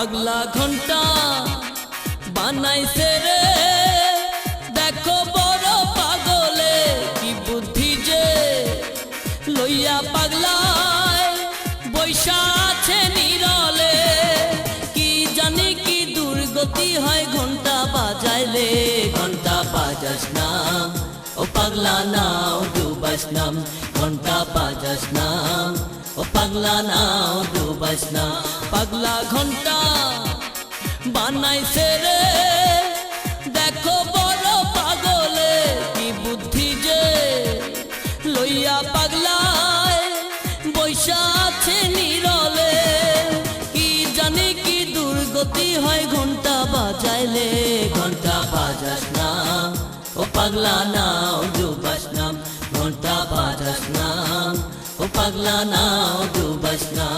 পাগলা ঘন্টা বানাইছে রে দেখো বড় পাগলে কি বুদ্ধি যে লইয়া পাগলায় বৈশা আছে নীরলে কি জানি কি দুর্গতি হয় ঘন্টা বাজাইলে ঘন্টা বাজাস না ও পাগলা নাও ডুবাস নাম ঘন্টা বাজাস না ও পাগলা নাও ডুবাস না পাগলা ঘন্টা বানাইছে রে দেখো বড় পাগলে কি বুদ্ধি যে লইয়া পাগলায় বৈশা আছে নীরলে কি জানি কি দুর্গতি হয় ঘন্টা বাজাইলে ঘন্টা বাজাস না ও পাগলা নাও ডুবাস নাম ঘন্টা বাজাস না ও পাগলা নাও ডুবাস না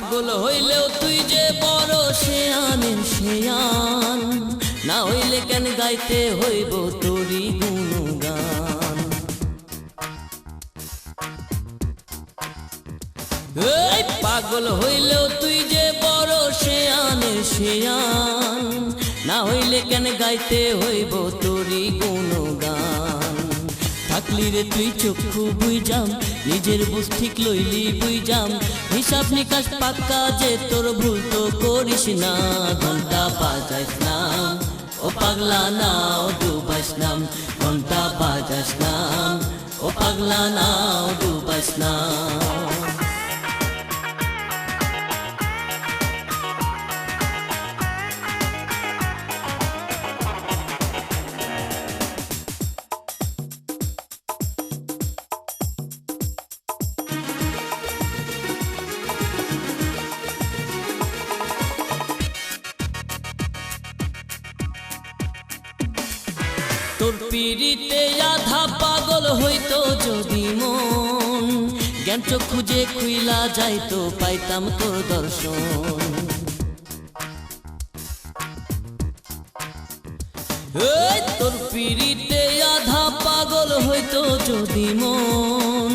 পাগল হইলেও তুই যে বড় শেয়ানের শেয়ান না হইলে কেন গাইতে হইব তোরি গুণগান এই পাগল হইলেও তুই যে বড় শেয়ানের শেয়ান না হইলে কেন গাইতে হইব তোরি গুণগান থাকলি রে তুই চক্ষু বুইজাম নিজের বুঝ ঠিক লইলি বুইজাম হিসাব নিকাশ পাক্কা যে তোর ভুল তো করিস না ঘন্টা বাজাস না ও পাগলা নাও ডুবাস নাম ঘন্টা বাজাস না ও পাগলা নাও ডুবাস না তোর পিড়িতে আধা পাগল হইতো যদি মন জ্ঞান চক্ষু যে খুইলা যাইতো পাইতাম তোর দর্শন তোর পিড়িতে আধা পাগল হইতো যদি মন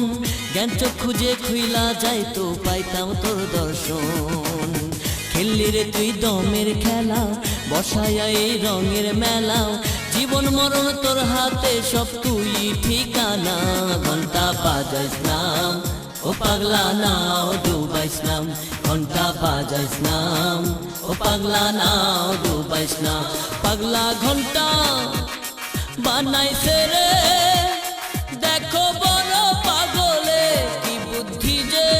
জ্ঞান চক্ষু যে খুইলা যাইতো পাইতাম তোর দর্শন খেললি রে তুই দমের খেলা বসায়া এই রঙের মেলা জীবন মরণ তোর হাতে সব তুই ঠিকানা ঘন্টা বাজাইস নাম ও পাগলা নাও ডুবাইস নাম ঘন্টা বাজাইস নাম ও পাগলা নাও ডুবাইস না পাগলা ঘন্টা বানাইছে রে দেখো বড় পাগলে কি বুদ্ধি যে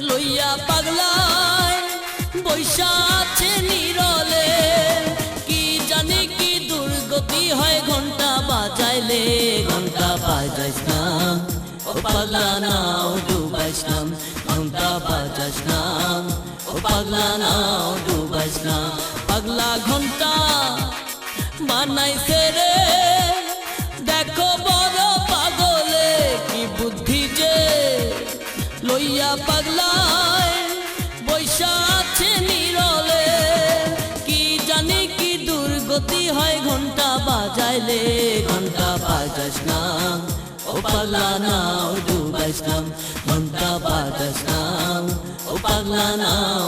লইয়া পাগলায় বৈশা আছে নীরলে কি জানি কি দুর্গতি হয় ঘন্টা বাজাইলে ঘন্টা বাজাইস নাম ও পাগলা নাও ডুবাইস নাম ঘন্টা বাজাইস নাম ও পাগলা নাও ডুবাইস না পাগলা ঘন্টা বানাইছে রে দেখো বড় পাগলে কি বুদ্ধি যে লইয়া পাগলায় বৈশা আছে নীরলে কি জানি কি দুর্গতি হয় ঘন্টা বাজাইলে ঘন্টা বাজাস না ও পাগলা নাও ডুবাইস নাম ঘন্টা বাজাস নাম ও পাগলা নাও